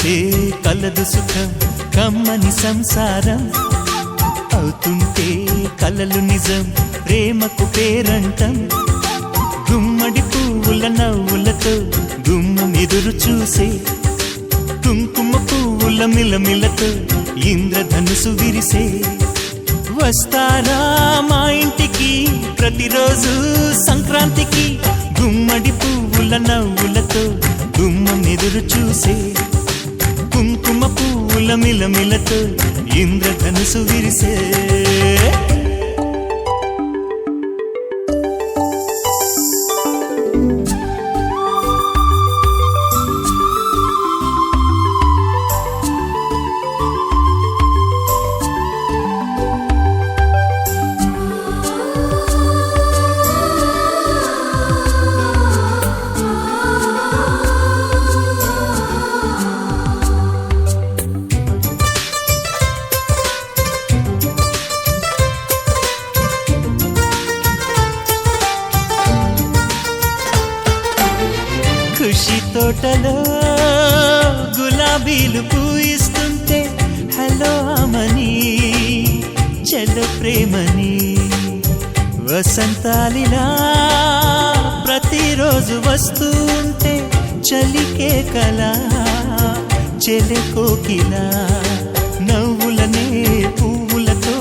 కలిసుంటే కలదు సుఖం కమ్మని సంసారం అవుతుంటే కలలు నిజం ప్రేమకు పేరంటం గుమ్మడి పువ్వుల నవ్వులతో గుమ్మం ఎదురు చూసే కుంకుమ పువ్వుల మిలమిలతో ఇంద్రధనుసు విరిసే వస్తారా మా ఇంటికి ప్రతిరోజు సంక్రాంతికి గుమ్మడి పువ్వుల నవ్వులతో గుమ్మం ఎదురు చూసే కుంకుమ పువ్వుల మిలమిలతో ఇంద్రధనుసు విరిసే ఖుషి తోటలో గులాబీలు పూయిస్తుంటే హలో అమని చెల్ల ప్రేమని వసంతాలిలా ప్రతిరోజు వస్తూ ఉంటే చలికే కలా చెలె కోకిలా నవ్వులనే పువ్వులతో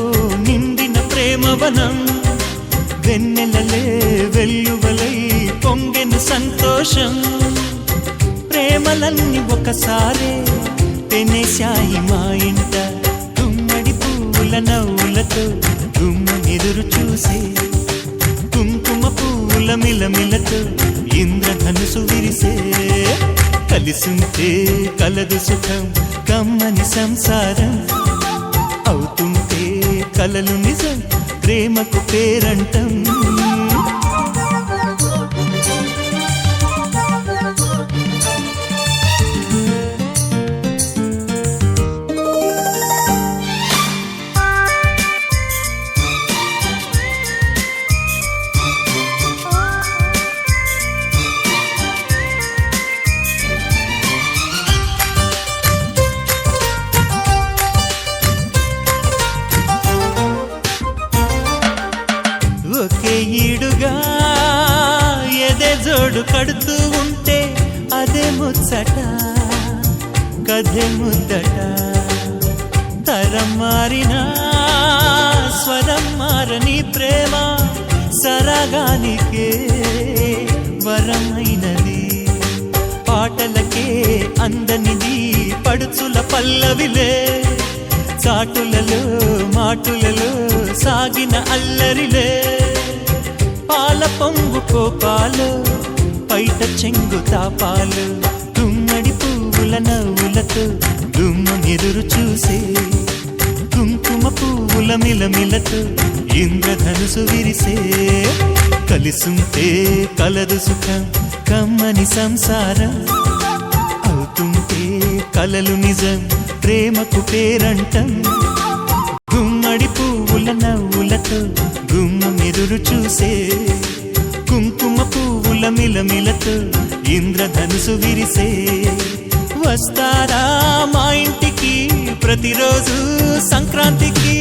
నిండిన ప్రేమవనం వెన్నెలలే వెల్లువలై పొంగెను సంతోషం ప్రేమలన్నీ ఒకసారే తెనేశాయి మా ఇంట గుమ్మడి పువ్వుల నవ్వులతో గుమ్మం ఎదురు చూసే కుంకుమ పువ్వుల మిలమిలతో ఇంద్రధనుసు విరిసే కలిసుంటే కలదు సుఖం కమ్మని సంసారం అవుతుంటే కలలు నిజం ప్రేమకు పేరంటం ఒకే ఈడుగా ఎదే జోడు కడుతూ ఉంటే అదే ముచ్చట కథే ముద్దట తరం మారినా స్వరం మారని ప్రేమ సరగానికే వరమైనది పాటలకే అందనిది పడుచుల పల్లవిలే చాటులలో మాటులలో సాగిన అల్లరిలే పాల పొంగు కోపాలు పైట చెంగు తాపాలు గుమ్మడి పువ్వుల నవ్వులతో గుమ్మం ఎదురు చూసే కుంకుమ పువ్వుల మిలమిలతో ఇంద్రధనుసు విరిసే కలిసుంటే కలదు సుఖం కమ్మని సంసారం అవుతుంటే కలలు నిజం ప్రేమకు పేరంటం గుమ్మడి పువ్వుల నవ్వులతో గుమ్మం ఎదురు చూసే కుంకుమ పువ్వుల మిలమిలతో ఇంద్రధనుసు విరిసే వస్తారా మా ఇంటికి ప్రతిరోజు సంక్రాంతికి